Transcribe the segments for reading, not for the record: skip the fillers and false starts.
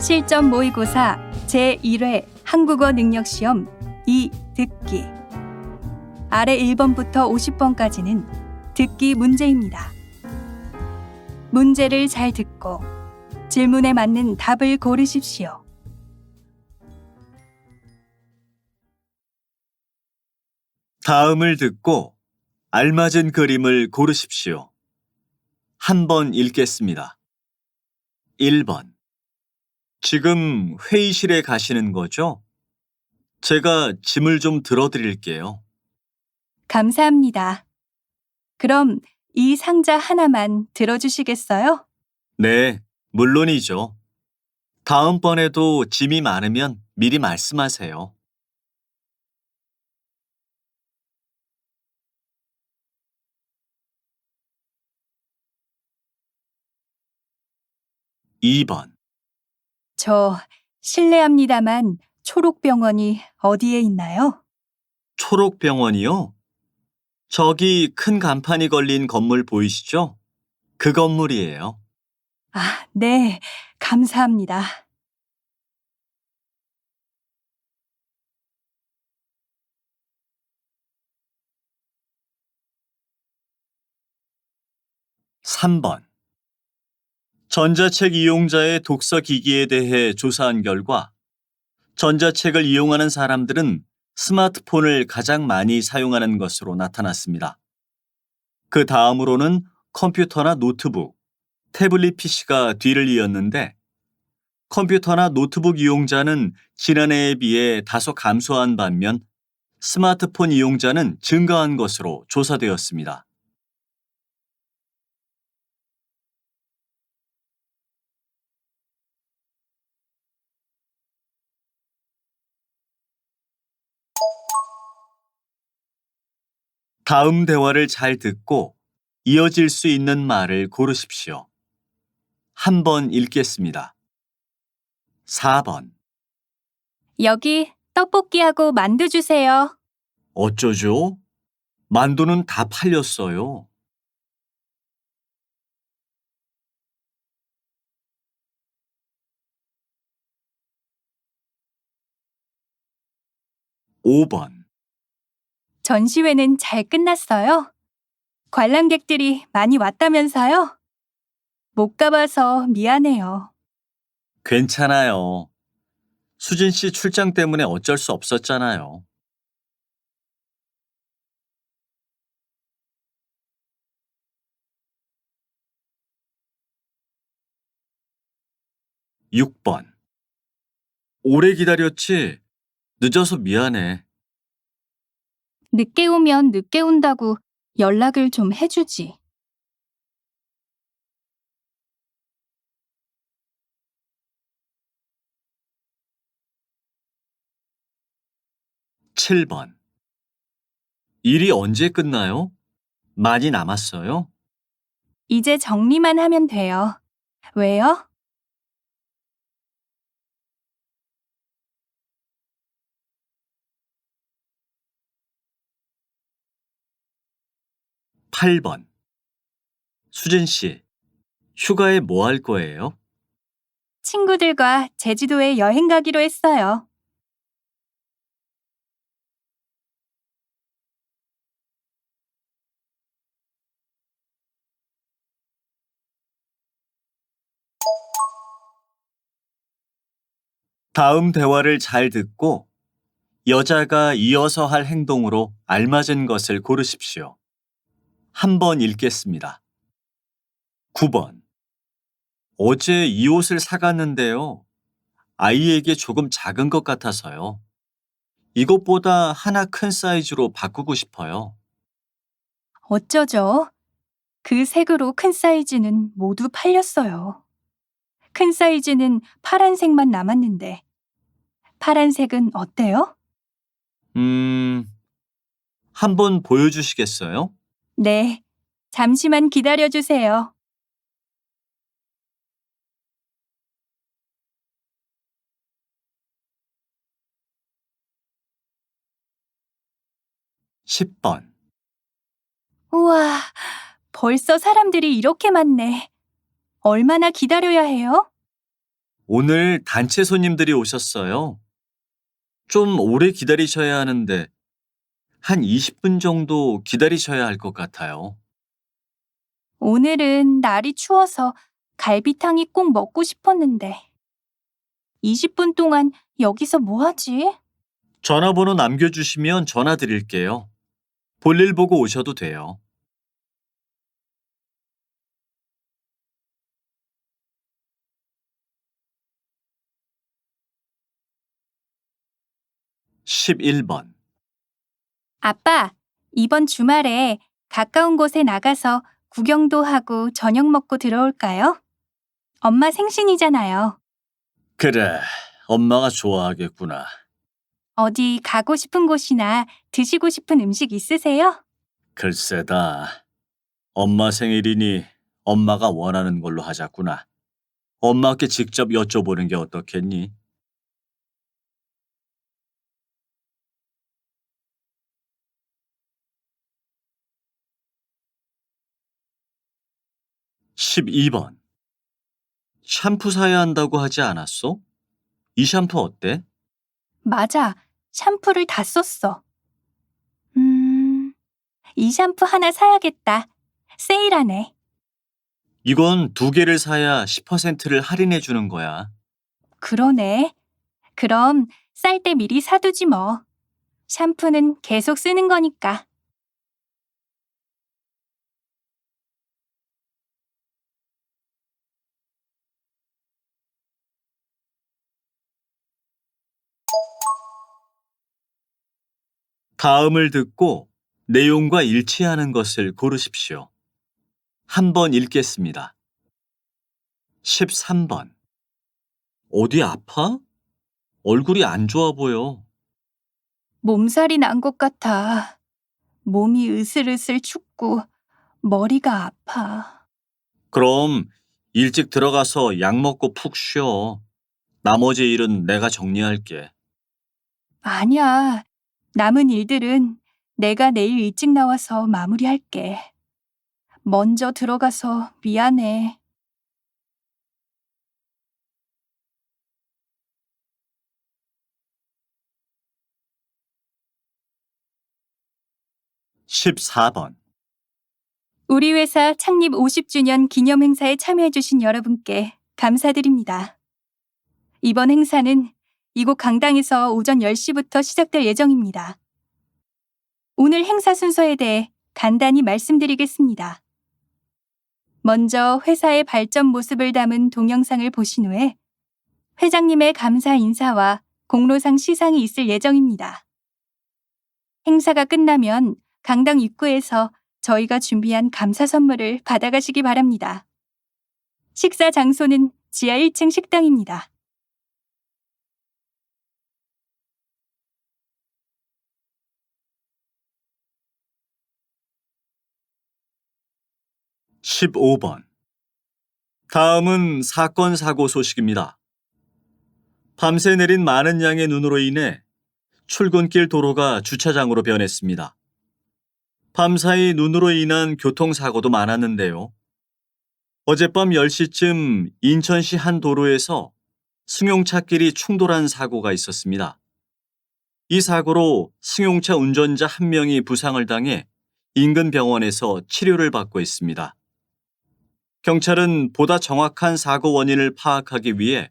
실전 모의고사 제1회 한국어 능력시험 2 듣기. 아래 1번부터 50번까지는 듣기 문제입니다. 문제를 잘 듣고 질문에 맞는 답을 고르십시오. 다음을 듣고 알맞은 그림을 고르십시오. 한 번 읽겠습니다. 1번. 지금 회의실에 가시는 거죠? 제가 짐을 좀 들어드릴게요. 감사합니다. 그럼 이 상자 하나만 들어주시겠어요? 네, 물론이죠. 다음번에도 짐이 많으면 미리 말씀하세요. 2번. 저 실례합니다만 초록병원이 어디에 있나요? 초록병원이요? 저기 큰 간판이 걸린 건물 보이시죠? 그 건물이에요. 아, 네, 감사합니다. 3번. 전자책 이용자의 독서 기기에 대해 조사한 결과 전자책을 이용하는 사람들은 스마트폰을 가장 많이 사용하는 것으로 나타났습니다. 그 다음으로는 컴퓨터나 노트북, 태블릿 PC가 뒤를 이었는데 컴퓨터나 노트북 이용자는 지난해에 비해 다소 감소한 반면 스마트폰 이용자는 증가한 것으로 조사되었습니다. 다음 대화를 잘 듣고 이어질 수 있는 말을 고르십시오. 한 번 읽겠습니다. 4번. 여기 떡볶이하고 만두 주세요. 어쩌죠? 만두는 다 팔렸어요. 5번. 전시회는 잘 끝났어요? 관람객들이 많이 왔다면서요? 못 가봐서 미안해요. 괜찮아요. 수진 씨 출장 때문에 어쩔 수 없었잖아요. 6번. 오래 기다렸지? 늦어서 미안해. 늦게 오면 늦게 온다고 연락을 좀 해주지. 7번. 일이 언제 끝나요? 많이 남았어요? 이제 정리만 하면 돼요. 왜요? 8번. 수진 씨, 휴가에 뭐 할 거예요? 친구들과 제주도에 여행 가기로 했어요. '다음 대화를 잘 듣고 여자가 이어서 할 행동으로 알맞은 것을 고르십시오. 한 번 읽겠습니다. 9번. 어제 이 옷을 사갔는데요. 아이에게 조금 작은 것 같아서요. 이것보다 하나 큰 사이즈로 바꾸고 싶어요. 어쩌죠? 그 색으로 큰 사이즈는 모두 팔렸어요. 큰 사이즈는 파란색만 남았는데. 파란색은 어때요? 한번 보여주시겠어요? 네, 잠시만 기다려주세요. 10번. 우와, 벌써 사람들이 이렇게 많네. 얼마나 기다려야 해요? 오늘 단체 손님들이 오셨어요. 좀 오래 기다리셔야 하는데 한 20분 정도 기다리셔야 할 것 같아요. 오늘은 날이 추워서 갈비탕이 꼭 먹고 싶었는데. 20분 동안 여기서 뭐 하지? 전화번호 남겨주시면 전화 드릴게요. 볼일 보고 오셔도 돼요. (11번) 아빠, 이번 주말에 가까운 곳에 나가서 구경도 하고 저녁 먹고 들어올까요? 엄마 생신이잖아요. 그래, 엄마가 좋아하겠구나. 어디 가고 싶은 곳이나 드시고 싶은 음식 있으세요? 글쎄다. 엄마 생일이니 엄마가 원하는 걸로 하자꾸나. 엄마께 직접 여쭤보는 게 어떻겠니? (12번) 샴푸 사야 한다고 하지 않았어? 이 샴푸 어때? 맞아, 샴푸를 다 썼어. 이 샴푸 하나 사야겠다. 세일하네. 이건 2개를 사야 10%를 할인해 주는 거야. 그러네. 그럼 쌀 때 미리 사두지 뭐. 샴푸는 계속 쓰는 거니까. 다음을 듣고 내용과 일치하는 것을 고르십시오. 한번 읽겠습니다. 13번. 어디 아파? 얼굴이 안 좋아 보여. 몸살이 난 것 같아. 몸이 으슬으슬 춥고 머리가 아파. 그럼 일찍 들어가서 약 먹고 푹 쉬어. 나머지 일은 내가 정리할게. 아니야. 남은 일들은 내가 내일 일찍 나와서 마무리할게. 먼저 들어가서 미안해. 14번. 우리 회사 창립 50주년 기념 행사에 참여해주신 여러분께 감사드립니다. 이번 행사는 이곳 강당에서 오전 10시부터 시작될 예정입니다. 오늘 행사 순서에 대해 간단히 말씀드리겠습니다. 먼저 회사의 발전 모습을 담은 동영상을 보신 후에 회장님의 감사 인사와 공로상 시상이 있을 예정입니다. 행사가 끝나면 강당 입구에서 저희가 준비한 감사 선물을 받아가시기 바랍니다. 식사 장소는 지하 1층 식당입니다. (15번) 다음은 사건 사고 소식입니다. 밤새 내린 많은 양의 눈으로 인해 출근길 도로가 주차장으로 변했습니다. 밤사이 눈으로 인한 교통사고도 많았는데요. 어젯밤 10시쯤 인천시 한 도로에서 승용차끼리 충돌한 사고가 있었습니다. 이 사고로 승용차 운전자 1명이 부상을 당해 인근 병원에서 치료를 받고 있습니다. 경찰은 보다 정확한 사고 원인을 파악하기 위해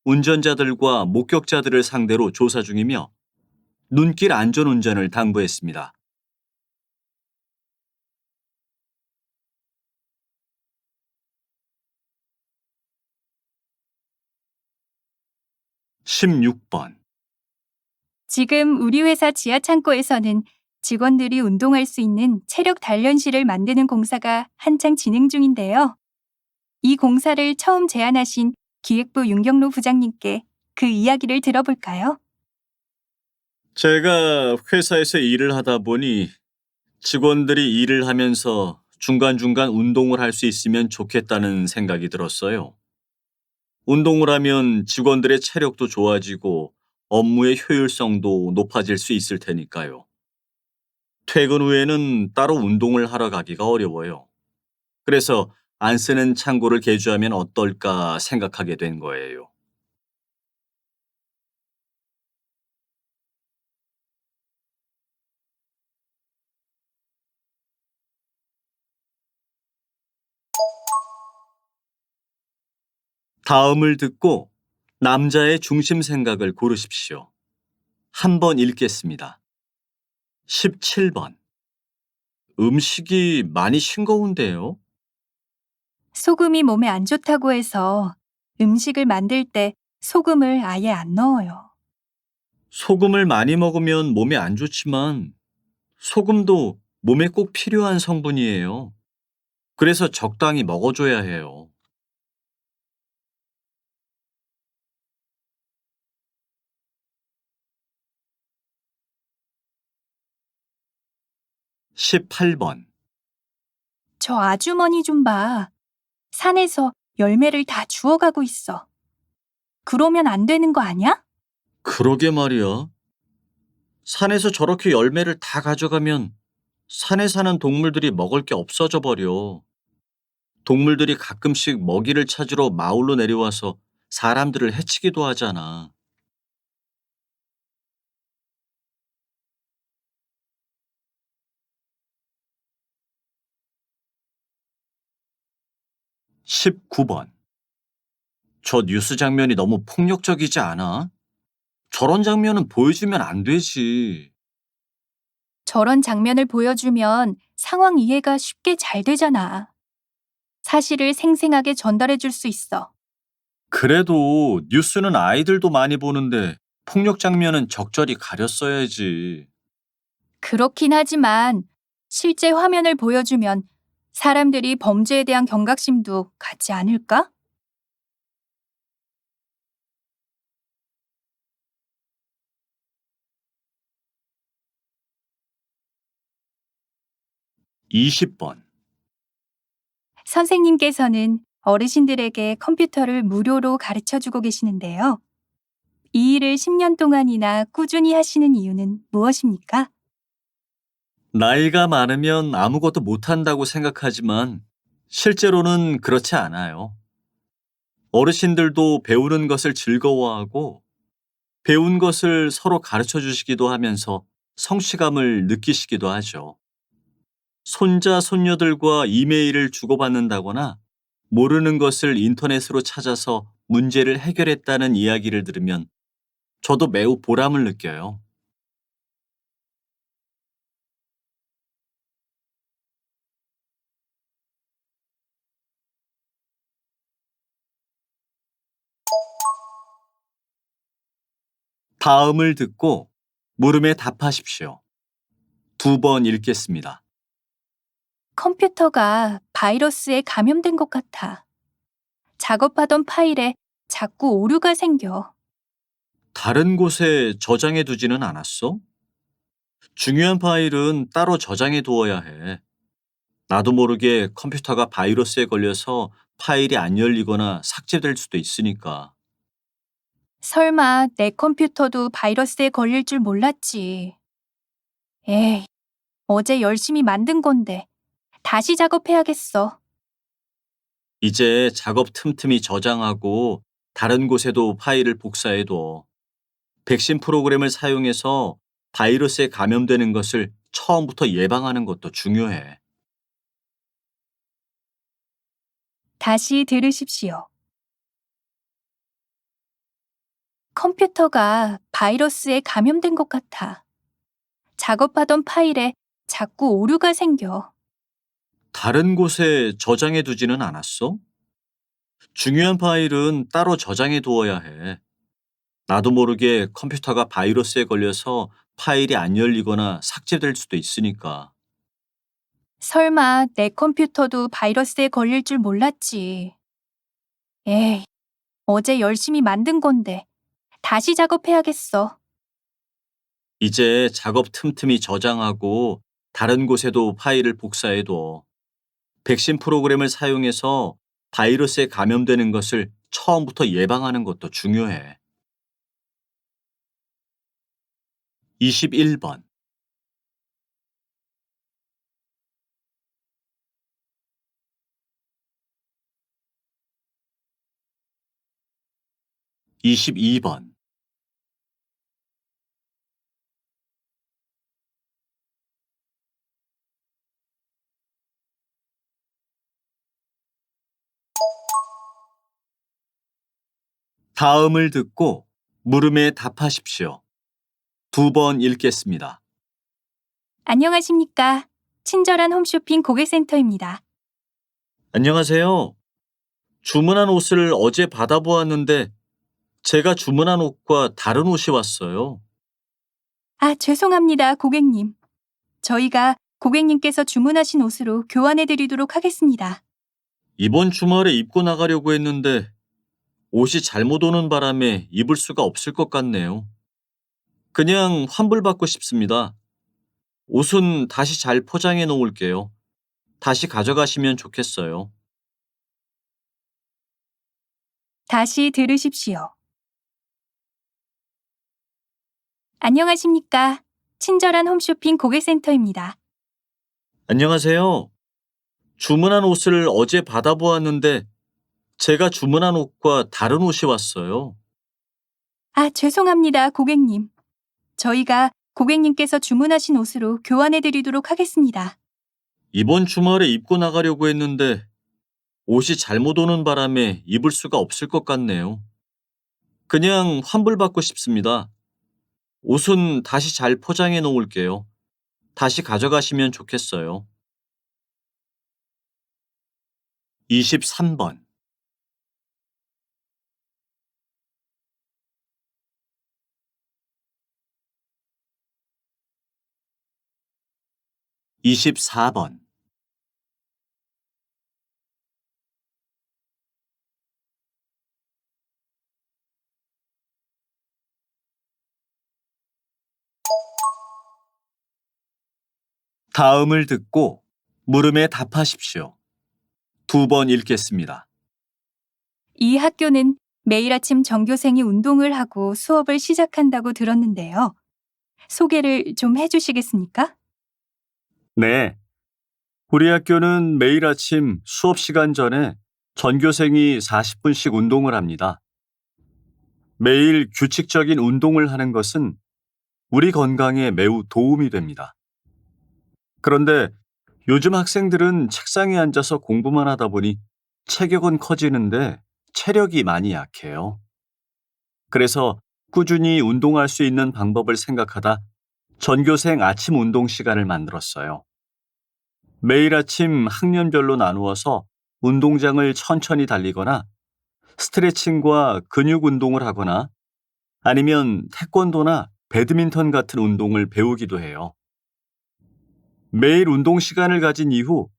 운전자들과 목격자들을 상대로 조사 중이며 눈길 안전운전을 당부했습니다. 16번. 지금 우리 회사 지하 창고에서는 직원들이 운동할 수 있는 체력 단련실을 만드는 공사가 한창 진행 중인데요. 이 공사를 처음 제안하신 기획부 윤경로 부장님께 그 이야기를 들어볼까요? 제가 회사에서 일을 하다 보니 직원들이 일을 하면서 중간중간 운동을 할 수 있으면 좋겠다는 생각이 들었어요. 운동을 하면 직원들의 체력도 좋아지고 업무의 효율성도 높아질 수 있을 테니까요. 퇴근 후에는 따로 운동을 하러 가기가 어려워요. 그래서 안 쓰는 창고를 개조하면 어떨까 생각하게 된 거예요. 다음을 듣고 남자의 중심 생각을 고르십시오. 한 번 읽겠습니다. 17번. 음식이 많이 싱거운데요? 소금이 몸에 안 좋다고 해서 음식을 만들 때 소금을 아예 안 넣어요. 소금을 많이 먹으면 몸에 안 좋지만 소금도 몸에 꼭 필요한 성분이에요. 그래서 적당히 먹어줘야 해요. 18번. 저 아주머니 좀 봐. 산에서 열매를 다 주워가고 있어. 그러면 안 되는 거 아니야? 그러게 말이야. 산에서 저렇게 열매를 다 가져가면 산에 사는 동물들이 먹을 게 없어져 버려. 동물들이 가끔씩 먹이를 찾으러 마을로 내려와서 사람들을 해치기도 하잖아. 19번. 저 뉴스 장면이 너무 폭력적이지 않아? 저런 장면은 보여주면 안 되지. 저런 장면을 보여주면 상황 이해가 쉽게 잘 되잖아. 사실을 생생하게 전달해 줄 수 있어. 그래도 뉴스는 아이들도 많이 보는데 폭력 장면은 적절히 가렸어야지. 그렇긴 하지만 실제 화면을 보여주면 사람들이 범죄에 대한 경각심도 갖지 않을까? 20번. 선생님께서는 어르신들에게 컴퓨터를 무료로 가르쳐 주고 계시는데요. 이 일을 10년 동안이나 꾸준히 하시는 이유는 무엇입니까? 나이가 많으면 아무것도 못한다고 생각하지만 실제로는 그렇지 않아요. 어르신들도 배우는 것을 즐거워하고 배운 것을 서로 가르쳐 주시기도 하면서 성취감을 느끼시기도 하죠. 손자, 손녀들과 이메일을 주고받는다거나 모르는 것을 인터넷으로 찾아서 문제를 해결했다는 이야기를 들으면 저도 매우 보람을 느껴요. 다음을 듣고 물음에 답하십시오. 두 번 읽겠습니다. 컴퓨터가 바이러스에 감염된 것 같아. 작업하던 파일에 자꾸 오류가 생겨. 다른 곳에 저장해 두지는 않았어? 중요한 파일은 따로 저장해 두어야 해. 나도 모르게 컴퓨터가 바이러스에 걸려서 파일이 안 열리거나 삭제될 수도 있으니까. 설마 내 컴퓨터도 바이러스에 걸릴 줄 몰랐지. 에이, 어제 열심히 만든 건데 다시 작업해야겠어. 이제 작업 틈틈이 저장하고 다른 곳에도 파일을 복사해 둬. 백신 프로그램을 사용해서 바이러스에 감염되는 것을 처음부터 예방하는 것도 중요해. 다시 들으십시오. 컴퓨터가 바이러스에 감염된 것 같아. 작업하던 파일에 자꾸 오류가 생겨. 다른 곳에 저장해 두지는 않았어? 중요한 파일은 따로 저장해 두어야 해. 나도 모르게 컴퓨터가 바이러스에 걸려서 파일이 안 열리거나 삭제될 수도 있으니까. 설마 내 컴퓨터도 바이러스에 걸릴 줄 몰랐지. 에이, 어제 열심히 만든 건데 다시 작업해야겠어. 이제 작업 틈틈이 저장하고 다른 곳에도 파일을 복사해 둬. 백신 프로그램을 사용해서 바이러스에 감염되는 것을 처음부터 예방하는 것도 중요해. 21번. 22번. 다음을 듣고 물음에 답하십시오. 2번 읽겠습니다. 안녕하십니까. 친절한 홈쇼핑 고객센터입니다. 안녕하세요. 주문한 옷을 어제 받아보았는데 제가 주문한 옷과 다른 옷이 왔어요. 아, 죄송합니다, 고객님. 저희가 고객님께서 주문하신 옷으로 교환해 드리도록 하겠습니다. 이번 주말에 입고 나가려고 했는데 옷이 잘못 오는 바람에 입을 수가 없을 것 같네요. 그냥 환불받고 싶습니다. 옷은 다시 잘 포장해 놓을게요. 다시 가져가시면 좋겠어요. 다시 들으십시오. 안녕하십니까. 친절한 홈쇼핑 고객센터입니다. 안녕하세요. 주문한 옷을 어제 받아보았는데 제가 주문한 옷과 다른 옷이 왔어요. 아, 죄송합니다, 고객님. 저희가 고객님께서 주문하신 옷으로 교환해 드리도록 하겠습니다. 이번 주말에 입고 나가려고 했는데 옷이 잘못 오는 바람에 입을 수가 없을 것 같네요. 그냥 환불받고 싶습니다. 옷은 다시 잘 포장해 놓을게요. 다시 가져가시면 좋겠어요. 23번. 24번. 다음을 듣고 물음에 답하십시오. 2번 읽겠습니다. 이 학교는 매일 아침 전교생이 운동을 하고 수업을 시작한다고 들었는데요. 소개를 좀 해주시겠습니까? 네. 우리 학교는 매일 아침 수업 시간 전에 전교생이 40분씩 운동을 합니다. 매일 규칙적인 운동을 하는 것은 우리 건강에 매우 도움이 됩니다. 그런데 요즘 학생들은 책상에 앉아서 공부만 하다 보니 체격은 커지는데 체력이 많이 약해요. 그래서 꾸준히 운동할 수 있는 방법을 생각하다 전교생 아침 운동 시간을 만들었어요. 매일 아침 학년별로 나누어서 운동장을 천천히 달리거나 스트레칭과 근육 운동을 하거나 아니면 태권도나 배드민턴 같은 운동을 배우기도 해요. 매일 운동 시간을 가진 이후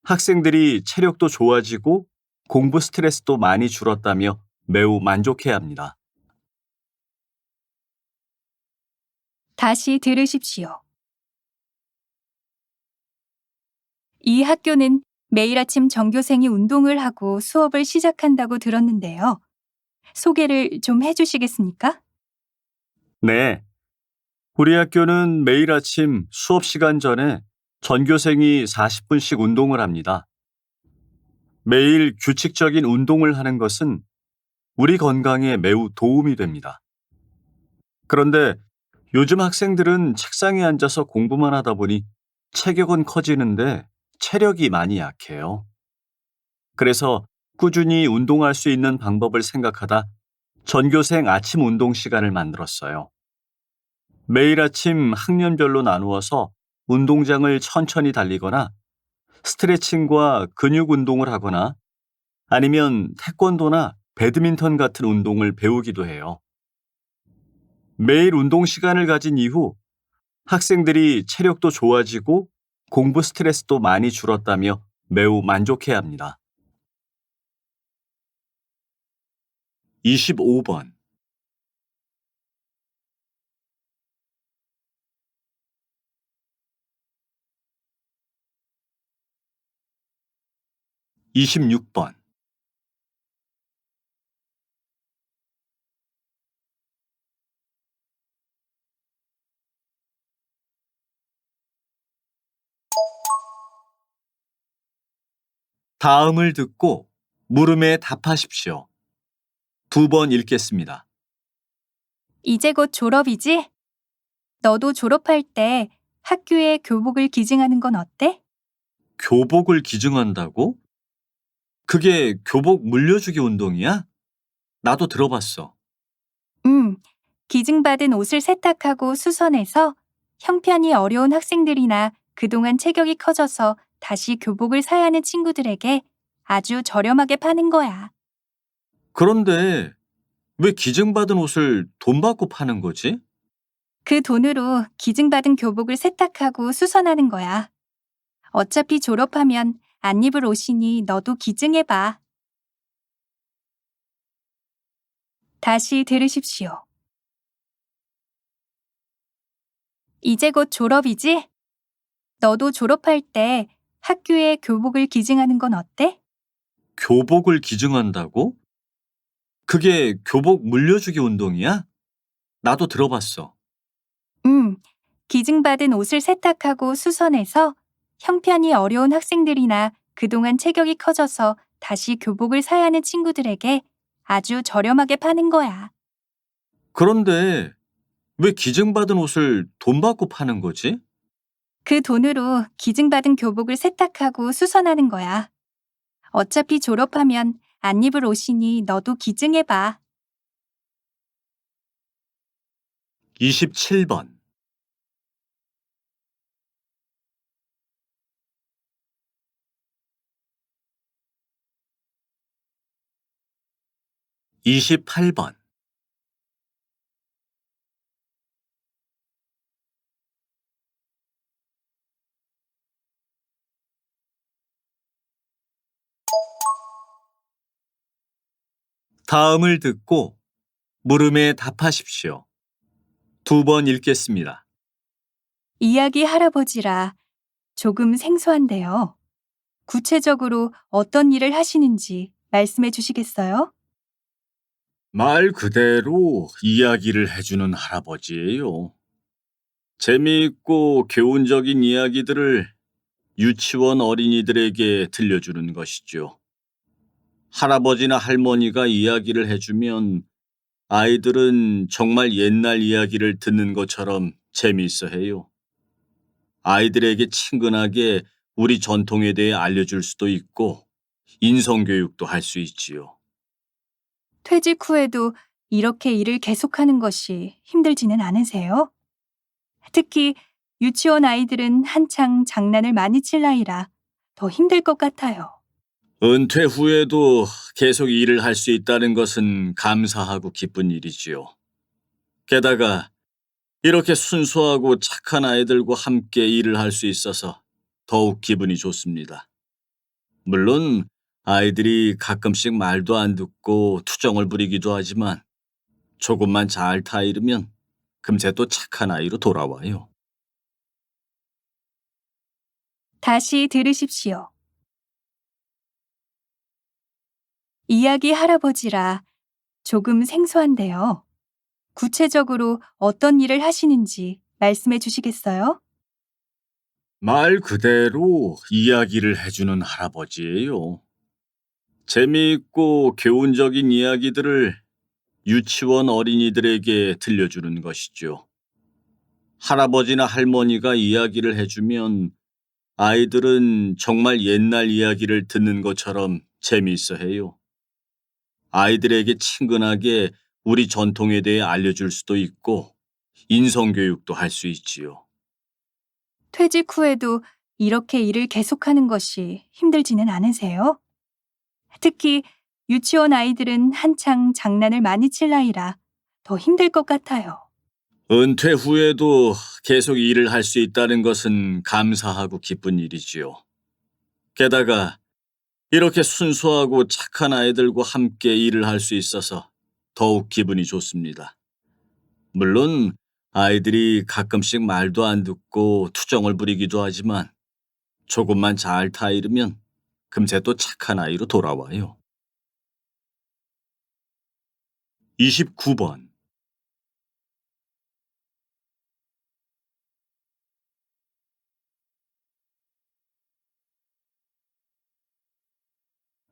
학생들이 체력도 좋아지고 공부 스트레스도 많이 줄었다며 매우 만족해야 합니다. 다시 들으십시오. 이 학교는 매일 아침 전교생이 운동을 하고 수업을 시작한다고 들었는데요. 소개를 좀 해주시겠습니까? 네. 우리 학교는 매일 아침 수업 시간 전에 전교생이 40분씩 운동을 합니다. 매일 규칙적인 운동을 하는 것은 우리 건강에 매우 도움이 됩니다. 그런데 요즘 학생들은 책상에 앉아서 공부만 하다 보니 체격은 커지는데 체력이 많이 약해요. 그래서 꾸준히 운동할 수 있는 방법을 생각하다 전교생 아침 운동 시간을 만들었어요. 매일 아침 학년별로 나누어서 운동장을 천천히 달리거나 스트레칭과 근육 운동을 하거나 아니면 태권도나 배드민턴 같은 운동을 배우기도 해요. 매일 운동 시간을 가진 이후 학생들이 체력도 좋아지고 공부 스트레스도 많이 줄었다며 매우 만족해야 합니다. 25번. 26번. 다음을 듣고 물음에 답하십시오. 2번 읽겠습니다. 이제 곧 졸업이지? 너도 졸업할 때 학교에 교복을 기증하는 건 어때? 교복을 기증한다고? 그게 교복 물려주기 운동이야? 나도 들어봤어. 기증받은 옷을 세탁하고 수선해서 형편이 어려운 학생들이나 그동안 체격이 커져서 다시 교복을 사야 하는 친구들에게 아주 저렴하게 파는 거야. 그런데 왜 기증받은 옷을 돈 받고 파는 거지? 그 돈으로 기증받은 교복을 세탁하고 수선하는 거야. 어차피 졸업하면 안 입을 옷이니 너도 기증해봐. 다시 들으십시오. 이제 곧 졸업이지? 너도 졸업할 때 학교에 교복을 기증하는 건 어때? 교복을 기증한다고? 그게 교복 물려주기 운동이야? 나도 들어봤어. 기증받은 옷을 세탁하고 수선해서 형편이 어려운 학생들이나 그동안 체격이 커져서 다시 교복을 사야 하는 친구들에게 아주 저렴하게 파는 거야. 그런데 왜 기증받은 옷을 돈 받고 파는 거지? 그 돈으로 기증받은 교복을 세탁하고 수선하는 거야. 어차피 졸업하면 안 입을 옷이니 너도 기증해봐. 27번. 28번. 다음을 듣고 물음에 답하십시오. 두 번 읽겠습니다. 이야기 할아버지라 조금 생소한데요. 구체적으로 어떤 일을 하시는지 말씀해 주시겠어요? 말 그대로 이야기를 해주는 할아버지예요. 재미있고 교훈적인 이야기들을 유치원 어린이들에게 들려주는 것이죠. 할아버지나 할머니가 이야기를 해주면 아이들은 정말 옛날 이야기를 듣는 것처럼 재미있어 해요. 아이들에게 친근하게 우리 전통에 대해 알려줄 수도 있고 인성교육도 할 수 있지요. 퇴직 후에도 이렇게 일을 계속하는 것이 힘들지는 않으세요? 특히 유치원 아이들은 한창 장난을 많이 칠 나이라 더 힘들 것 같아요. 은퇴 후에도 계속 일을 할 수 있다는 것은 감사하고 기쁜 일이지요. 게다가 이렇게 순수하고 착한 아이들과 함께 일을 할 수 있어서 더욱 기분이 좋습니다. 물론 아이들이 가끔씩 말도 안 듣고 투정을 부리기도 하지만 조금만 잘 타이르면 금세 또 착한 아이로 돌아와요. 다시 들으십시오. 이야기 할아버지라 조금 생소한데요. 구체적으로 어떤 일을 하시는지 말씀해 주시겠어요? 말 그대로 이야기를 해주는 할아버지예요. 재미있고 교훈적인 이야기들을 유치원 어린이들에게 들려주는 것이죠. 할아버지나 할머니가 이야기를 해주면 아이들은 정말 옛날 이야기를 듣는 것처럼 재미있어 해요. 아이들에게 친근하게 우리 전통에 대해 알려줄 수도 있고 인성교육도 할 수 있지요. 퇴직 후에도 이렇게 일을 계속하는 것이 힘들지는 않으세요? 특히 유치원 아이들은 한창 장난을 많이 칠 나이라 더 힘들 것 같아요. 은퇴 후에도 계속 일을 할 수 있다는 것은 감사하고 기쁜 일이지요. 게다가 이렇게 순수하고 착한 아이들과 함께 일을 할 수 있어서 더욱 기분이 좋습니다. 물론 아이들이 가끔씩 말도 안 듣고 투정을 부리기도 하지만 조금만 잘 타이르면 금세 또 착한 아이로 돌아와요. 29번.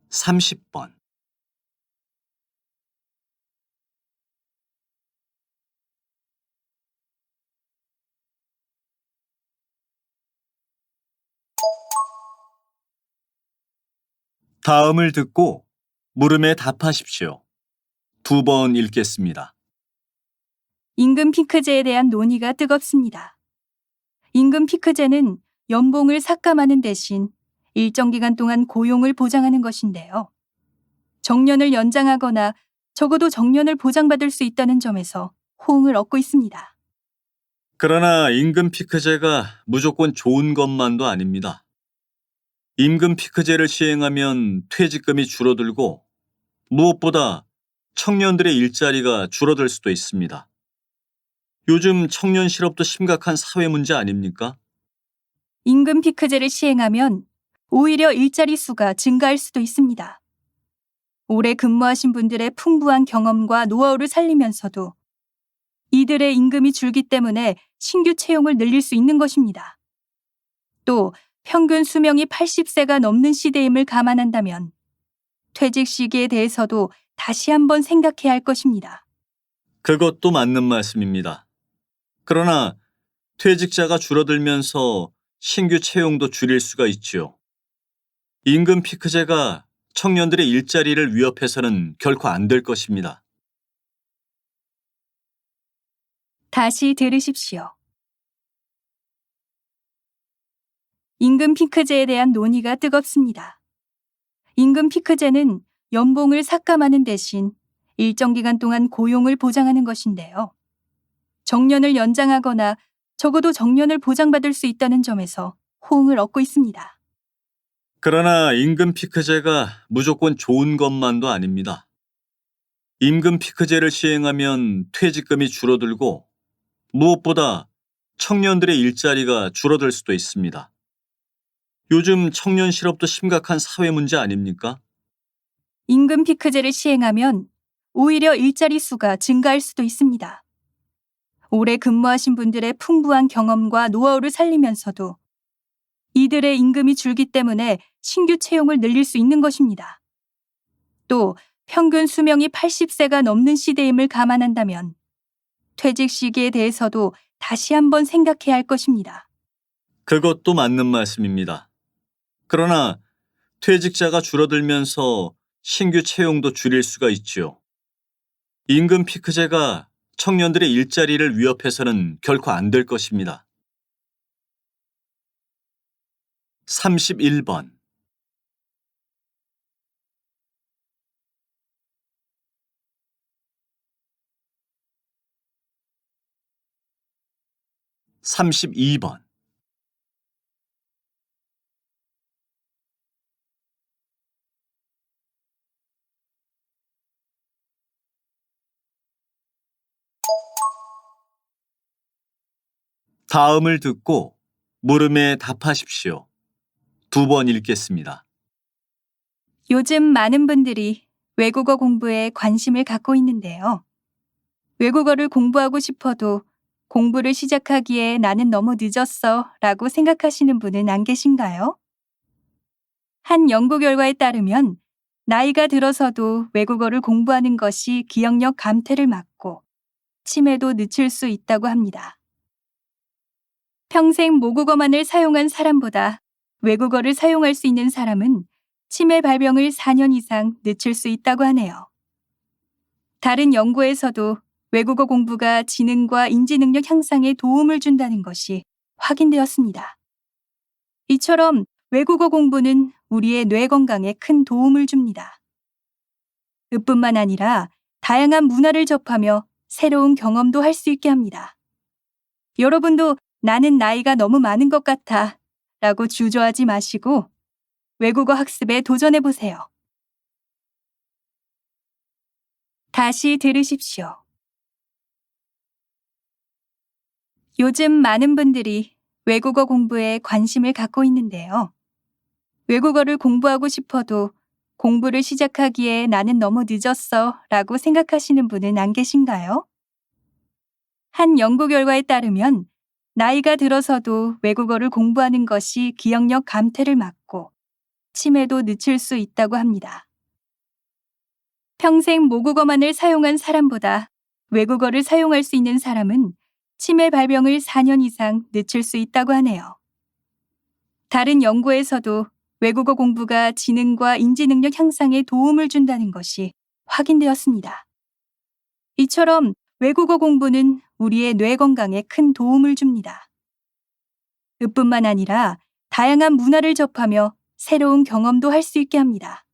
30번. 다음을 듣고 물음에 답하십시오. 2번 읽겠습니다. 임금 피크제에 대한 논의가 뜨겁습니다. 임금 피크제는 연봉을 삭감하는 대신 일정 기간 동안 고용을 보장하는 것인데요. 정년을 연장하거나 적어도 정년을 보장받을 수 있다는 점에서 호응을 얻고 있습니다. 그러나 임금 피크제가 무조건 좋은 것만도 아닙니다. 임금 피크제를 시행하면 퇴직금이 줄어들고 무엇보다 청년들의 일자리가 줄어들 수도 있습니다. 요즘 청년 실업도 심각한 사회 문제 아닙니까? 임금 피크제를 시행하면 오히려 일자리 수가 증가할 수도 있습니다. 오래 근무하신 분들의 풍부한 경험과 노하우를 살리면서도 이들의 임금이 줄기 때문에 신규 채용을 늘릴 수 있는 것입니다. 또 평균 수명이 80세가 넘는 시대임을 감안한다면 퇴직 시기에 대해서도 다시 한번 생각해야 할 것입니다. 그것도 맞는 말씀입니다. 그러나 퇴직자가 줄어들면서 신규 채용도 줄일 수가 있지요. 임금 피크제가 청년들의 일자리를 위협해서는 결코 안 될 것입니다. 다시 들으십시오. 임금 피크제에 대한 논의가 뜨겁습니다. 임금 피크제는 연봉을 삭감하는 대신 일정 기간 동안 고용을 보장하는 것인데요. 정년을 연장하거나 적어도 정년을 보장받을 수 있다는 점에서 호응을 얻고 있습니다. 그러나 임금 피크제가 무조건 좋은 것만도 아닙니다. 임금 피크제를 시행하면 퇴직금이 줄어들고 무엇보다 청년들의 일자리가 줄어들 수도 있습니다. 요즘 청년 실업도 심각한 사회 문제 아닙니까? 임금 피크제를 시행하면 오히려 일자리 수가 증가할 수도 있습니다. 오래 근무하신 분들의 풍부한 경험과 노하우를 살리면서도 이들의 임금이 줄기 때문에 신규 채용을 늘릴 수 있는 것입니다. 또 평균 수명이 80세가 넘는 시대임을 감안한다면 퇴직 시기에 대해서도 다시 한번 생각해야 할 것입니다. 그것도 맞는 말씀입니다. 그러나 퇴직자가 줄어들면서 신규 채용도 줄일 수가 있지요. 임금 피크제가 청년들의 일자리를 위협해서는 결코 안 될 것입니다. 31번 32번 다음을 듣고 물음에 답하십시오. 2번 읽겠습니다. 요즘 많은 분들이 외국어 공부에 관심을 갖고 있는데요. 외국어를 공부하고 싶어도 공부를 시작하기에 나는 너무 늦었어 라고 생각하시는 분은 안 계신가요? 한 연구 결과에 따르면 나이가 들어서도 외국어를 공부하는 것이 기억력 감퇴를 막고 치매도 늦출 수 있다고 합니다. 평생 모국어만을 사용한 사람보다 외국어를 사용할 수 있는 사람은 치매 발병을 4년 이상 늦출 수 있다고 하네요. 다른 연구에서도 외국어 공부가 지능과 인지 능력 향상에 도움을 준다는 것이 확인되었습니다. 이처럼 외국어 공부는 우리의 뇌 건강에 큰 도움을 줍니다. 그뿐만 아니라 다양한 문화를 접하며 새로운 경험도 할 수 있게 합니다. 여러분도 나는 나이가 너무 많은 것 같아 라고 주저하지 마시고 외국어 학습에 도전해 보세요. 다시 들으십시오. 요즘 많은 분들이 외국어 공부에 관심을 갖고 있는데요. 외국어를 공부하고 싶어도 공부를 시작하기에 나는 너무 늦었어 라고 생각하시는 분은 안 계신가요? 한 연구 결과에 따르면 나이가 들어서도 외국어를 공부하는 것이 기억력 감퇴를 막고 치매도 늦출 수 있다고 합니다. 평생 모국어만을 사용한 사람보다 외국어를 사용할 수 있는 사람은 치매 발병을 4년 이상 늦출 수 있다고 하네요. 다른 연구에서도 외국어 공부가 지능과 인지 능력 향상에 도움을 준다는 것이 확인되었습니다. 이처럼 외국어 공부는 우리의 뇌 건강에 큰 도움을 줍니다. 그뿐만 아니라 다양한 문화를 접하며 새로운 경험도 할 수 있게 합니다.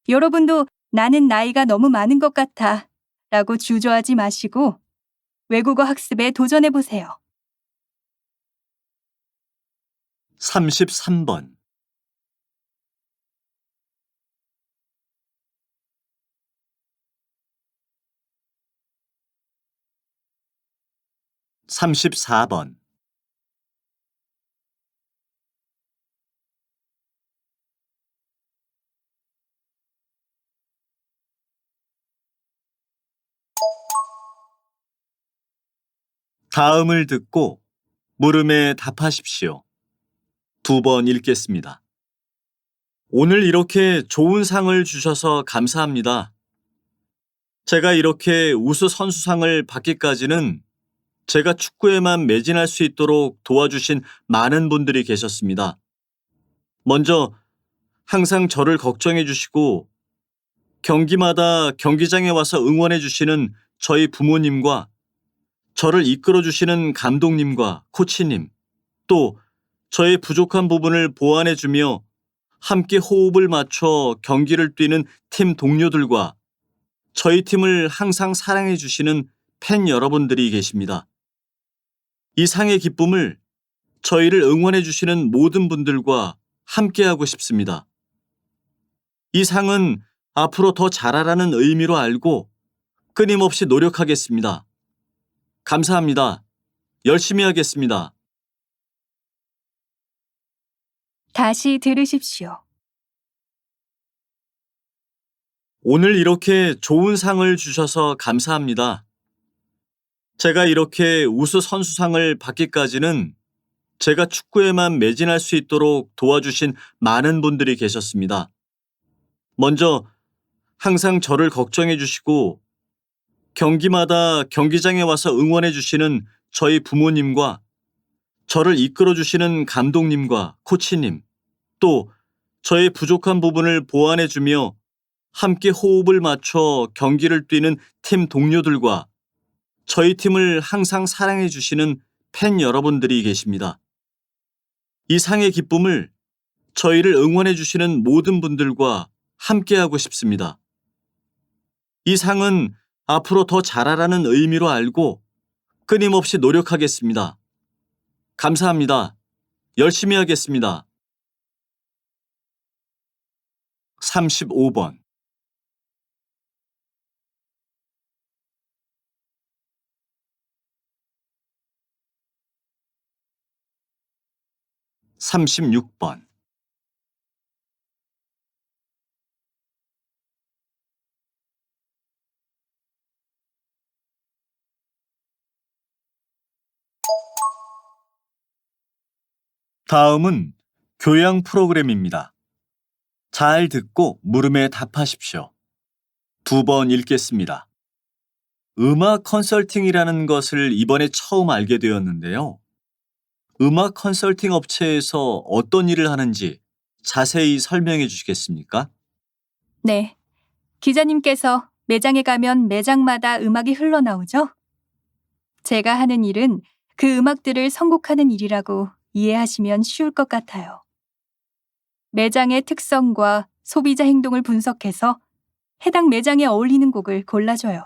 여러분도 나는 나이가 너무 많은 것 같아 라고 주저하지 마시고 외국어 학습에 도전해 보세요. 33번. 34번. 다음을 듣고 물음에 답하십시오. 2번 읽겠습니다. 오늘 이렇게 좋은 상을 주셔서 감사합니다. 제가 이렇게 우수 선수상을 받기까지는 제가 축구에만 매진할 수 있도록 도와주신 많은 분들이 계셨습니다. 먼저 항상 저를 걱정해 주시고 경기마다 경기장에 와서 응원해 주시는 저희 부모님과 저를 이끌어 주시는 감독님과 코치님, 또 저의 부족한 부분을 보완해 주며 함께 호흡을 맞춰 경기를 뛰는 팀 동료들과 저희 팀을 항상 사랑해 주시는 팬 여러분들이 계십니다. 이 상의 기쁨을 저희를 응원해 주시는 모든 분들과 함께하고 싶습니다. 이 상은 앞으로 더 잘하라는 의미로 알고 끊임없이 노력하겠습니다. 감사합니다. 열심히 하겠습니다. 다시 들으십시오. 오늘 이렇게 좋은 상을 주셔서 감사합니다. 제가 이렇게 우수 선수상을 받기까지는 제가 축구에만 매진할 수 있도록 도와주신 많은 분들이 계셨습니다. 먼저 항상 저를 걱정해 주시고 경기마다 경기장에 와서 응원해 주시는 저희 부모님과 저를 이끌어 주시는 감독님과 코치님, 또 저의 부족한 부분을 보완해 주며 함께 호흡을 맞춰 경기를 뛰는 팀 동료들과 저희 팀을 항상 사랑해 주시는 팬 여러분들이 계십니다. 이 상의 기쁨을 저희를 응원해 주시는 모든 분들과 함께하고 싶습니다. 이 상은 앞으로 더 잘하라는 의미로 알고 끊임없이 노력하겠습니다. 감사합니다. 열심히 하겠습니다. 35번. 36번. 다음은 교양 프로그램입니다. 잘 듣고 물음에 답하십시오. 2번 읽겠습니다. 음악 컨설팅이라는 것을 이번에 처음 알게 되었는데요. 음악 컨설팅 업체에서 어떤 일을 하는지 자세히 설명해 주시겠습니까? 네. 기자님께서 매장에 가면 매장마다 음악이 흘러나오죠? 제가 하는 일은 그 음악들을 선곡하는 일이라고 이해하시면 쉬울 것 같아요. 매장의 특성과 소비자 행동을 분석해서 해당 매장에 어울리는 곡을 골라줘요.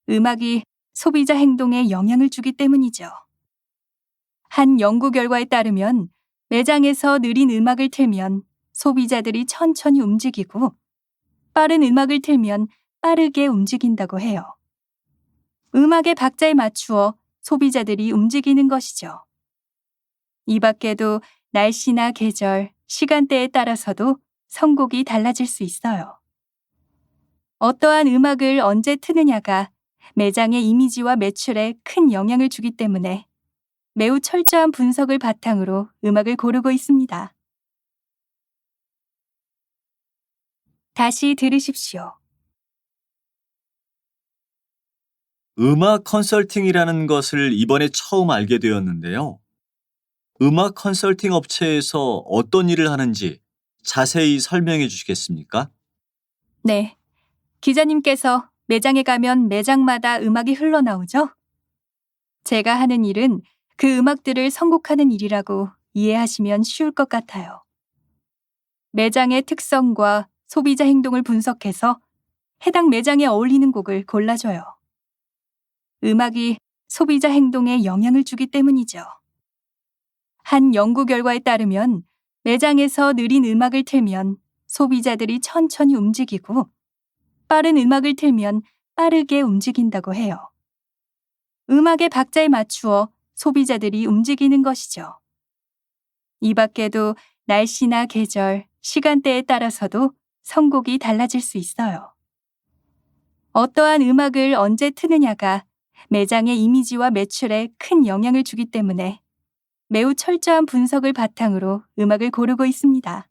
음악이 소비자 행동에 영향을 주기 때문이죠. 한 연구 결과에 따르면 매장에서 느린 음악을 틀면 소비자들이 천천히 움직이고 빠른 음악을 틀면 빠르게 움직인다고 해요. 음악의 박자에 맞추어 소비자들이 움직이는 것이죠. 이 밖에도 날씨나 계절, 시간대에 따라서도 선곡이 달라질 수 있어요. 어떠한 음악을 언제 트느냐가 매장의 이미지와 매출에 큰 영향을 주기 때문에 매우 철저한 분석을 바탕으로 음악을 고르고 있습니다. 다시 들으십시오. 음악 컨설팅이라는 것을 이번에 처음 알게 되었는데요. 음악 컨설팅 업체에서 어떤 일을 하는지 자세히 설명해 주시겠습니까? 네. 기자님께서 매장에 가면 매장마다 음악이 흘러나오죠? 제가 하는 일은 그 음악들을 선곡하는 일이라고 이해하시면 쉬울 것 같아요. 매장의 특성과 소비자 행동을 분석해서 해당 매장에 어울리는 곡을 골라줘요. 음악이 소비자 행동에 영향을 주기 때문이죠. 한 연구 결과에 따르면 매장에서 느린 음악을 틀면 소비자들이 천천히 움직이고 빠른 음악을 틀면 빠르게 움직인다고 해요. 음악의 박자에 맞추어 소비자들이 움직이는 것이죠. 이 밖에도 날씨나 계절, 시간대에 따라서도 선곡이 달라질 수 있어요. 어떠한 음악을 언제 트느냐가 매장의 이미지와 매출에 큰 영향을 주기 때문에 매우 철저한 분석을 바탕으로 음악을 고르고 있습니다.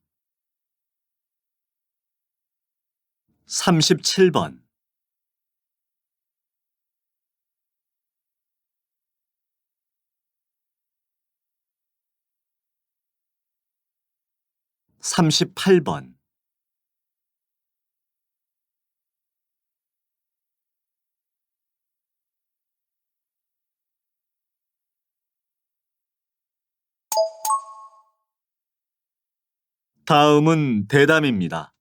37번. 38번. '다음은 대담입니다.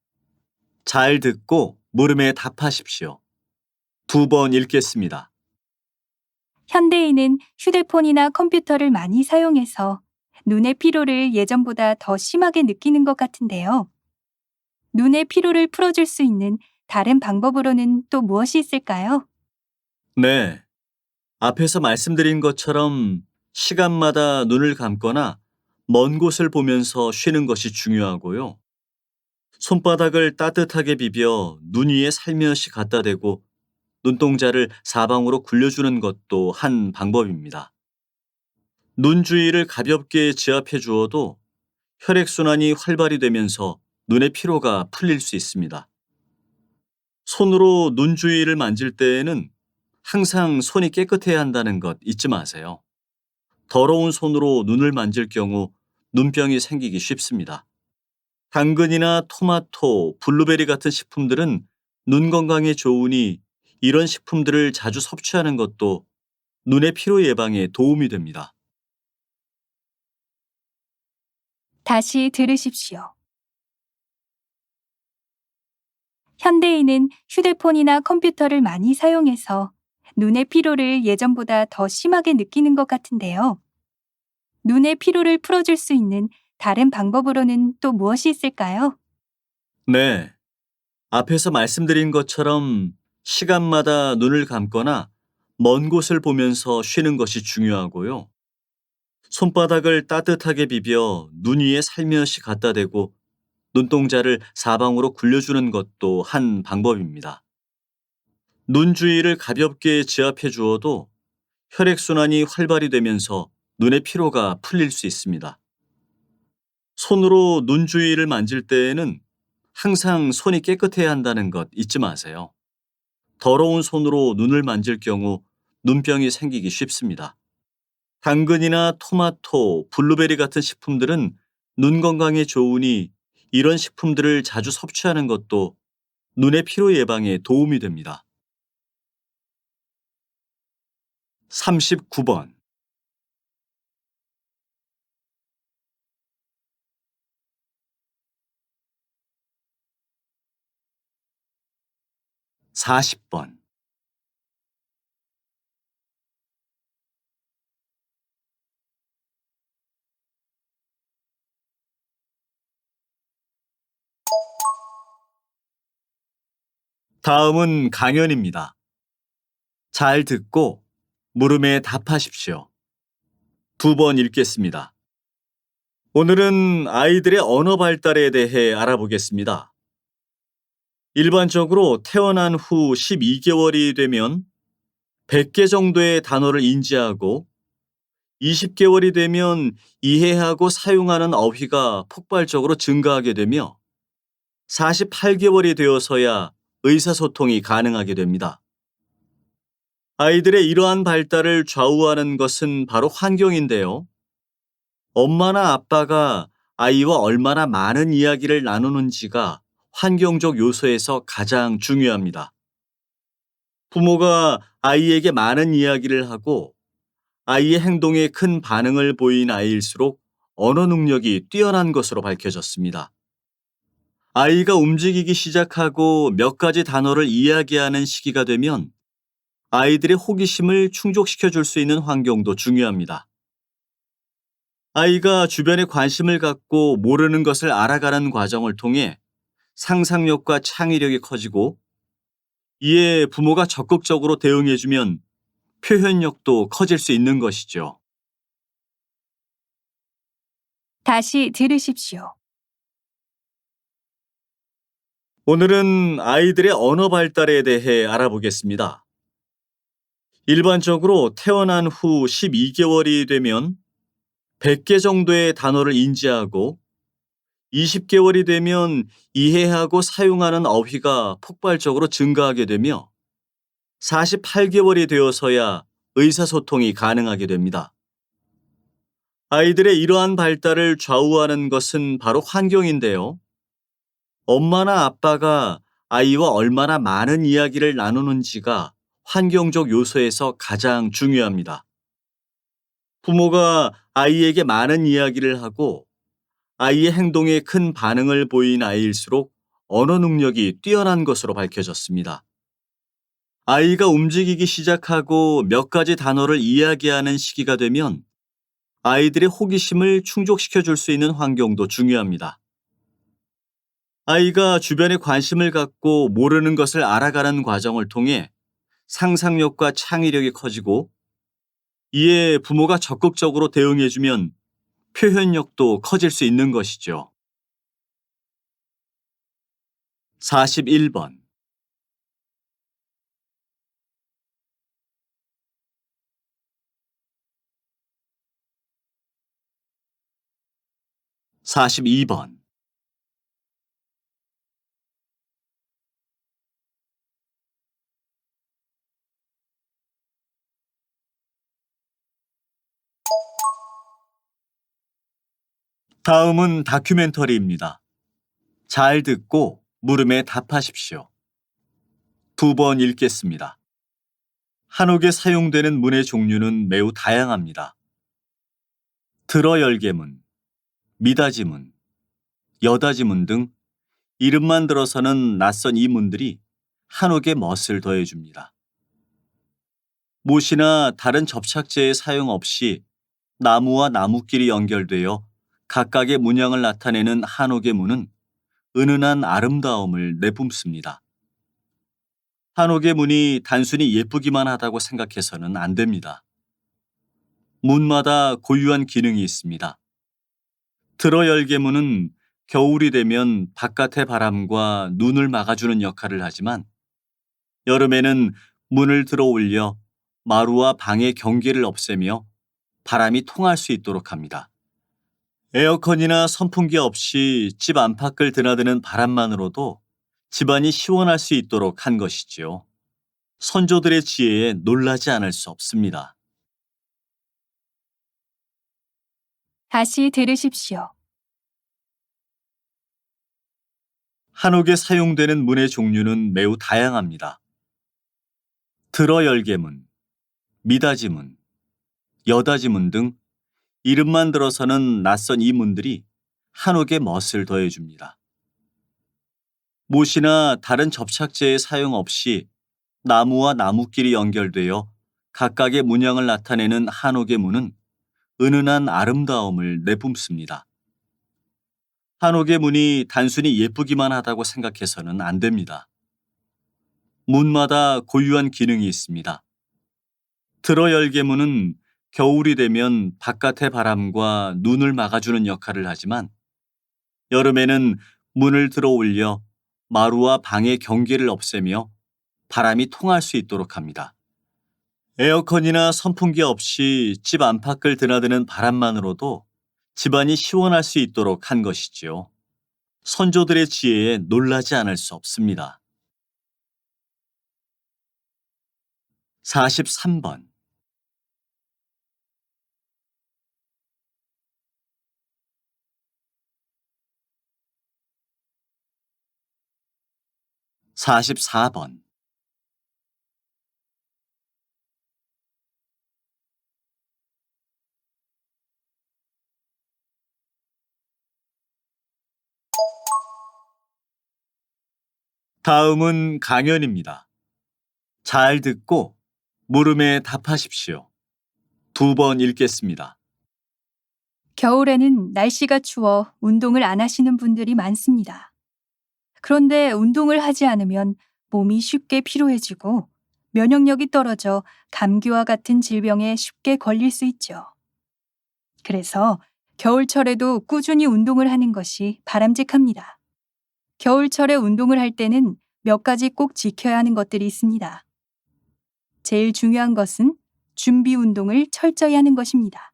잘 듣고 물음에 답하십시오. 2번 읽겠습니다. 현대인은 휴대폰이나 컴퓨터를 많이 사용해서 눈의 피로를 예전보다 더 심하게 느끼는 것 같은데요. 눈의 피로를 풀어줄 수 있는 다른 방법으로는 또 무엇이 있을까요? 네. 앞에서 말씀드린 것처럼 시간마다 눈을 감거나 먼 곳을 보면서 쉬는 것이 중요하고요. 손바닥을 따뜻하게 비벼 눈 위에 살며시 갖다 대고 눈동자를 사방으로 굴려주는 것도 한 방법입니다. 눈 주위를 가볍게 지압해 주어도 혈액순환이 활발히 되면서 눈의 피로가 풀릴 수 있습니다. 손으로 눈 주위를 만질 때에는 항상 손이 깨끗해야 한다는 것 잊지 마세요. 더러운 손으로 눈을 만질 경우 눈병이 생기기 쉽습니다. 당근이나 토마토, 블루베리 같은 식품들은 눈 건강에 좋으니 이런 식품들을 자주 섭취하는 것도 눈의 피로 예방에 도움이 됩니다. 다시 들으십시오. 현대인은 휴대폰이나 컴퓨터를 많이 사용해서 눈의 피로를 예전보다 더 심하게 느끼는 것 같은데요. 눈의 피로를 풀어줄 수 있는 다른 방법으로는 또 무엇이 있을까요? 네. 앞에서 말씀드린 것처럼 시간마다 눈을 감거나 먼 곳을 보면서 쉬는 것이 중요하고요. 손바닥을 따뜻하게 비벼 눈 위에 살며시 갖다 대고 눈동자를 사방으로 굴려주는 것도 한 방법입니다. 눈 주위를 가볍게 지압해 주어도 혈액순환이 활발히 되면서 눈의 피로가 풀릴 수 있습니다. 손으로 눈 주위를 만질 때에는 항상 손이 깨끗해야 한다는 것 잊지 마세요. 더러운 손으로 눈을 만질 경우 눈병이 생기기 쉽습니다. 당근이나 토마토, 블루베리 같은 식품들은 눈 건강에 좋으니 이런 식품들을 자주 섭취하는 것도 눈의 피로 예방에 도움이 됩니다. 39번. 40번. '다음은 강연입니다. 잘 듣고 물음에 답하십시오. 2번 읽겠습니다. 오늘은 아이들의 언어 발달에 대해 알아보겠습니다. 일반적으로 태어난 후 12개월이 되면 100개 정도의 단어를 인지하고 20개월이 되면 이해하고 사용하는 어휘가 폭발적으로 증가하게 되며 48개월이 되어서야 의사소통이 가능하게 됩니다. 아이들의 이러한 발달을 좌우하는 것은 바로 환경인데요. 엄마나 아빠가 아이와 얼마나 많은 이야기를 나누는지가 환경적 요소에서 가장 중요합니다. 부모가 아이에게 많은 이야기를 하고 아이의 행동에 큰 반응을 보인 아이일수록 언어 능력이 뛰어난 것으로 밝혀졌습니다. 아이가 움직이기 시작하고 몇 가지 단어를 이야기하는 시기가 되면 아이들의 호기심을 충족시켜 줄 수 있는 환경도 중요합니다. 아이가 주변에 관심을 갖고 모르는 것을 알아가는 과정을 통해 상상력과 창의력이 커지고, 이에 부모가 적극적으로 대응해주면 표현력도 커질 수 있는 것이죠. 다시 들으십시오. 오늘은 아이들의 언어 발달에 대해 알아보겠습니다. 일반적으로 태어난 후 12개월이 되면 100개 정도의 단어를 인지하고, 20개월이 되면 이해하고 사용하는 어휘가 폭발적으로 증가하게 되며 48개월이 되어서야 의사소통이 가능하게 됩니다. 아이들의 이러한 발달을 좌우하는 것은 바로 환경인데요. 엄마나 아빠가 아이와 얼마나 많은 이야기를 나누는지가 환경적 요소에서 가장 중요합니다. 부모가 아이에게 많은 이야기를 하고 아이의 행동에 큰 반응을 보인 아이일수록 언어 능력이 뛰어난 것으로 밝혀졌습니다. 아이가 움직이기 시작하고 몇 가지 단어를 이야기하는 시기가 되면 아이들의 호기심을 충족시켜 줄 수 있는 환경도 중요합니다. 아이가 주변에 관심을 갖고 모르는 것을 알아가는 과정을 통해 상상력과 창의력이 커지고, 이에 부모가 적극적으로 대응해주면 표현력도 커질 수 있는 것이죠. 41번. 42번. 다음은 다큐멘터리입니다. 잘 듣고 물음에 답하십시오. 두 번 읽겠습니다. 한옥에 사용되는 문의 종류는 매우 다양합니다. 들어 열개문, 미닫이문, 여닫이문 등 이름만 들어서는 낯선 이 문들이 한옥에 멋을 더해줍니다. 못이나 다른 접착제의 사용 없이 나무와 나무끼리 연결되어 각각의 문양을 나타내는 한옥의 문은 은은한 아름다움을 내뿜습니다. 한옥의 문이 단순히 예쁘기만 하다고 생각해서는 안 됩니다. 문마다 고유한 기능이 있습니다. 들어 열개 문은 겨울이 되면 바깥의 바람과 눈을 막아주는 역할을 하지만, 여름에는 문을 들어 올려 마루와 방의 경계를 없애며 바람이 통할 수 있도록 합니다. 에어컨이나 선풍기 없이 집 안팎을 드나드는 바람만으로도 집안이 시원할 수 있도록 한 것이지요. 선조들의 지혜에 놀라지 않을 수 없습니다. 다시 들으십시오. 한옥에 사용되는 문의 종류는 매우 다양합니다. 들어 열개문, 미닫이문, 여닫이문 등 이름만 들어서는 낯선 이 문들이 한옥에 멋을 더해줍니다. 못이나 다른 접착제의 사용 없이 나무와 나무끼리 연결되어 각각의 문양을 나타내는 한옥의 문은 은은한 아름다움을 내뿜습니다. 한옥의 문이 단순히 예쁘기만 하다고 생각해서는 안 됩니다. 문마다 고유한 기능이 있습니다. 들어 열개 문은 겨울이 되면 바깥의 바람과 눈을 막아주는 역할을 하지만, 여름에는 문을 들어 올려 마루와 방의 경계를 없애며 바람이 통할 수 있도록 합니다. 에어컨이나 선풍기 없이 집 안팎을 드나드는 바람만으로도 집안이 시원할 수 있도록 한 것이지요. 선조들의 지혜에 놀라지 않을 수 없습니다. 43번. 44번. 다음은 강연입니다. 잘 듣고 물음에 답하십시오. 2번 읽겠습니다. 겨울에는 날씨가 추워 운동을 안 하시는 분들이 많습니다. 그런데 운동을 하지 않으면 몸이 쉽게 피로해지고 면역력이 떨어져 감기와 같은 질병에 쉽게 걸릴 수 있죠. 그래서 겨울철에도 꾸준히 운동을 하는 것이 바람직합니다. 겨울철에 운동을 할 때는 몇 가지 꼭 지켜야 하는 것들이 있습니다. 제일 중요한 것은 준비 운동을 철저히 하는 것입니다.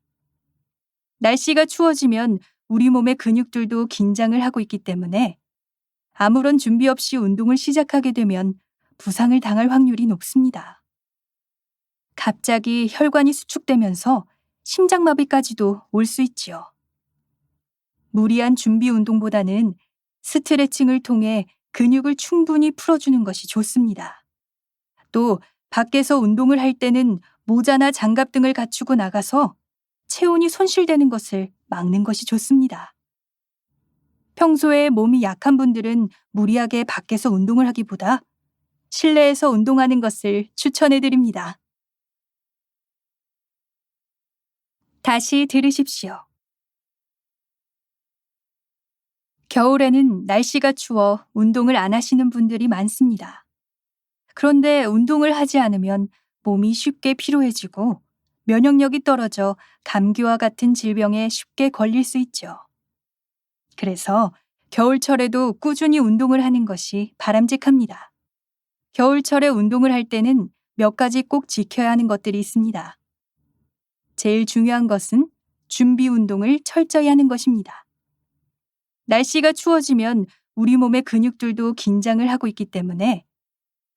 날씨가 추워지면 우리 몸의 근육들도 긴장을 하고 있기 때문에 아무런 준비 없이 운동을 시작하게 되면 부상을 당할 확률이 높습니다. 갑자기 혈관이 수축되면서 심장마비까지도 올 수 있지요. 무리한 준비 운동보다는 스트레칭을 통해 근육을 충분히 풀어주는 것이 좋습니다. 또 밖에서 운동을 할 때는 모자나 장갑 등을 갖추고 나가서 체온이 손실되는 것을 막는 것이 좋습니다. 평소에 몸이 약한 분들은 무리하게 밖에서 운동을 하기보다 실내에서 운동하는 것을 추천해 드립니다. 다시 들으십시오. 겨울에는 날씨가 추워 운동을 안 하시는 분들이 많습니다. 그런데 운동을 하지 않으면 몸이 쉽게 피로해지고 면역력이 떨어져 감기와 같은 질병에 쉽게 걸릴 수 있죠. 그래서 겨울철에도 꾸준히 운동을 하는 것이 바람직합니다. 겨울철에 운동을 할 때는 몇 가지 꼭 지켜야 하는 것들이 있습니다. 제일 중요한 것은 준비 운동을 철저히 하는 것입니다. 날씨가 추워지면 우리 몸의 근육들도 긴장을 하고 있기 때문에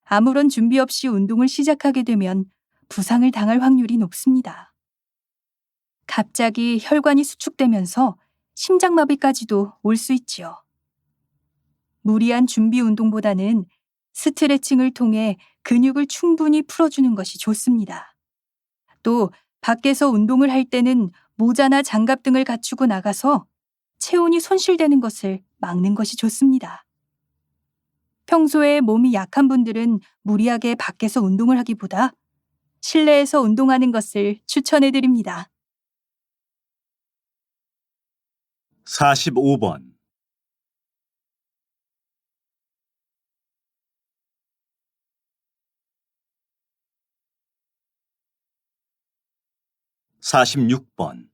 아무런 준비 없이 운동을 시작하게 되면 부상을 당할 확률이 높습니다. 갑자기 혈관이 수축되면서 심장마비까지도 올 수 있지요. 무리한 준비 운동보다는 스트레칭을 통해 근육을 충분히 풀어주는 것이 좋습니다. 또 밖에서 운동을 할 때는 모자나 장갑 등을 갖추고 나가서 체온이 손실되는 것을 막는 것이 좋습니다. 평소에 몸이 약한 분들은 무리하게 밖에서 운동을 하기보다 실내에서 운동하는 것을 추천해 드립니다. 45번. 46번.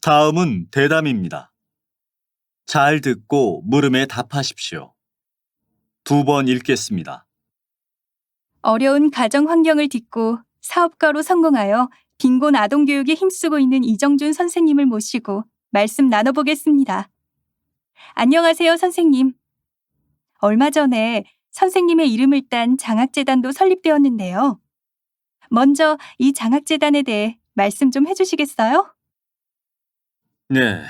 '다음은 대담입니다. 잘 듣고 물음에 답하십시오. 2번 읽겠습니다. 어려운 가정 환경을 딛고 사업가로 성공하여 빈곤 아동 교육에 힘쓰고 있는 이정준 선생님을 모시고 말씀 나눠보겠습니다. 안녕하세요, 선생님. 얼마 전에 선생님의 이름을 딴 장학재단도 설립되었는데요. 먼저 이 장학재단에 대해 말씀 좀 해주시겠어요? 네.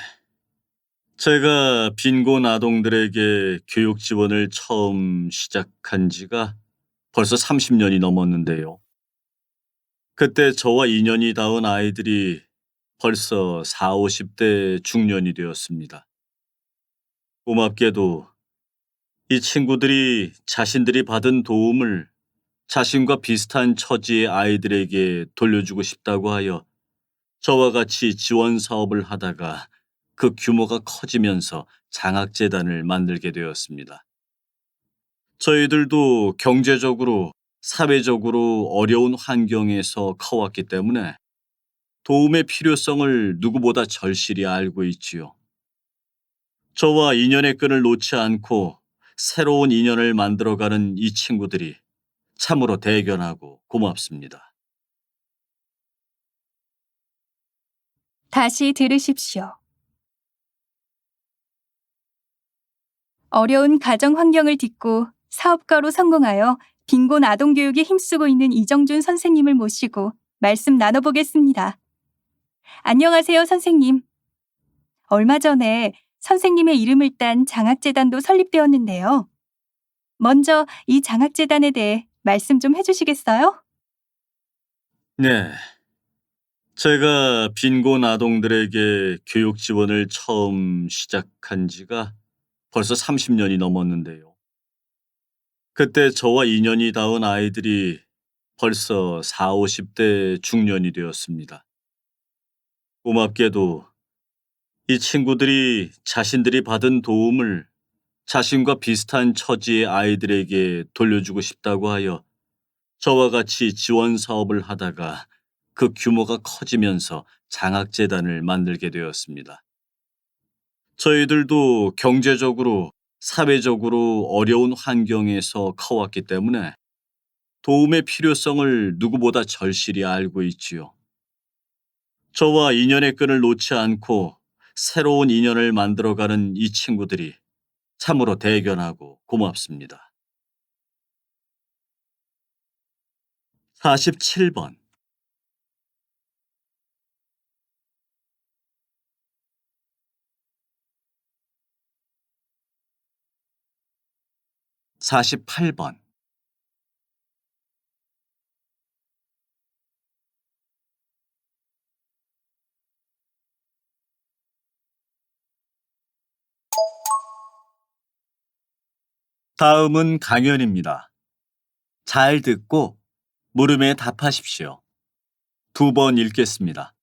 제가 빈곤 아동들에게 교육 지원을 처음 시작한 지가 벌써 30년이 넘었는데요. 그때 저와 인연이 닿은 아이들이 벌써 4, 50대 중년이 되었습니다. 고맙게도 이 친구들이 자신들이 받은 도움을 자신과 비슷한 처지의 아이들에게 돌려주고 싶다고 하여 저와 같이 지원 사업을 하다가 그 규모가 커지면서 장학재단을 만들게 되었습니다. 저희들도 경제적으로, 사회적으로 어려운 환경에서 커왔기 때문에 도움의 필요성을 누구보다 절실히 알고 있지요. 저와 인연의 끈을 놓지 않고 새로운 인연을 만들어가는 이 친구들이 참으로 대견하고 고맙습니다. 다시 들으십시오. 어려운 가정 환경을 딛고 사업가로 성공하여 빈곤 아동 교육에 힘쓰고 있는 이정준 선생님을 모시고 말씀 나눠보겠습니다. 안녕하세요, 선생님. 얼마 전에 선생님의 이름을 딴 장학재단도 설립되었는데요. 먼저 이 장학재단에 대해 말씀 좀 해주시겠어요? 네. 제가 빈곤 아동들에게 교육 지원을 처음 시작한 지가 벌써 30년이 넘었는데요. 그때 저와 인연이 닿은 아이들이 벌써 4, 50대 중년이 되었습니다. 고맙게도 이 친구들이 자신들이 받은 도움을 자신과 비슷한 처지의 아이들에게 돌려주고 싶다고 하여 저와 같이 지원 사업을 하다가 그 규모가 커지면서 장학재단을 만들게 되었습니다. 저희들도 경제적으로, 사회적으로 어려운 환경에서 커왔기 때문에 도움의 필요성을 누구보다 절실히 알고 있지요. 저와 인연의 끈을 놓지 않고 새로운 인연을 만들어가는 이 친구들이 참으로 대견하고 고맙습니다. 47번, 48번. 다음은 강연입니다. 잘 듣고 물음에 답하십시오. 2번 읽겠습니다.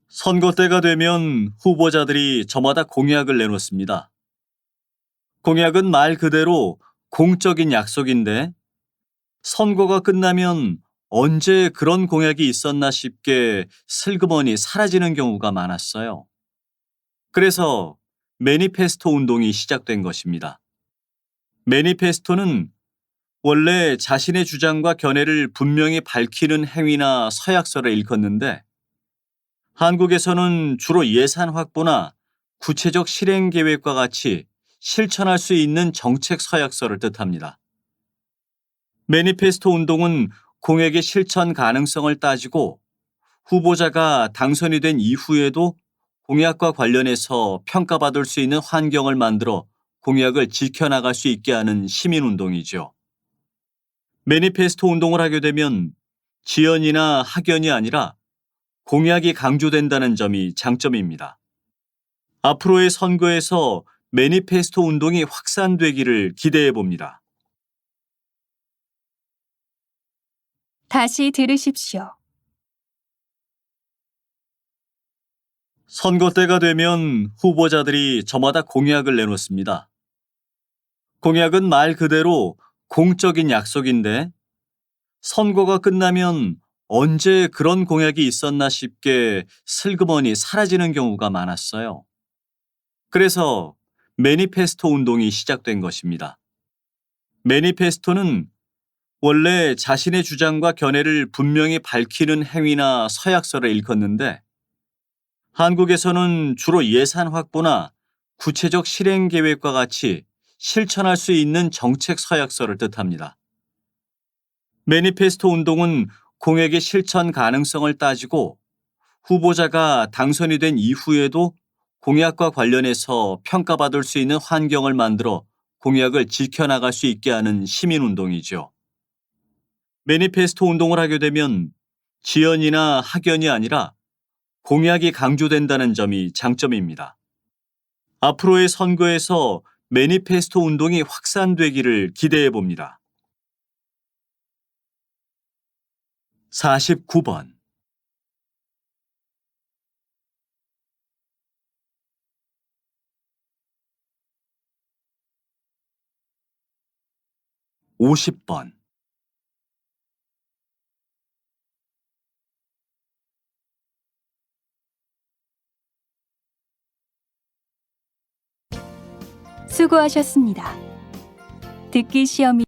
선거 때가 되면 후보자들이 저마다 공약을 내놓습니다. 공약은 말 그대로 공적인 약속인데 선거가 끝나면 언제 그런 공약이 있었나 싶게 슬그머니 사라지는 경우가 많았어요. 그래서 매니페스토 운동이 시작된 것입니다. 매니페스토는 원래 자신의 주장과 견해를 분명히 밝히는 행위나 서약서를 일컫는데 한국에서는 주로 예산 확보나 구체적 실행 계획과 같이 실천할 수 있는 정책 서약서를 뜻합니다. 매니페스토 운동은 공약의 실천 가능성을 따지고 후보자가 당선이 된 이후에도 공약과 관련해서 평가받을 수 있는 환경을 만들어 공약을 지켜나갈 수 있게 하는 시민운동이죠. 매니페스토 운동을 하게 되면 지연이나 학연이 아니라 공약이 강조된다는 점이 장점입니다. 앞으로의 선거에서 매니페스토 운동이 확산되기를 기대해 봅니다. 다시 들으십시오. 선거 때가 되면 후보자들이 저마다 공약을 내놓습니다. 공약은 말 그대로 공적인 약속인데 선거가 끝나면 언제 그런 공약이 있었나 싶게 슬그머니 사라지는 경우가 많았어요. 그래서 매니페스토 운동이 시작된 것입니다. 매니페스토는 원래 자신의 주장과 견해를 분명히 밝히는 행위나 서약서를 일컫는데 한국에서는 주로 예산 확보나 구체적 실행 계획과 같이 실천할 수 있는 정책 서약서를 뜻합니다. 매니페스토 운동은 공약의 실천 가능성을 따지고 후보자가 당선이 된 이후에도 공약과 관련해서 평가받을 수 있는 환경을 만들어 공약을 지켜나갈 수 있게 하는 시민운동이죠. 매니페스토 운동을 하게 되면 지연이나 학연이 아니라 공약이 강조된다는 점이 장점입니다. 앞으로의 선거에서 매니페스토 운동이 확산되기를 기대해 봅니다. 49번, 50번. 수고하셨습니다. 듣기 시험이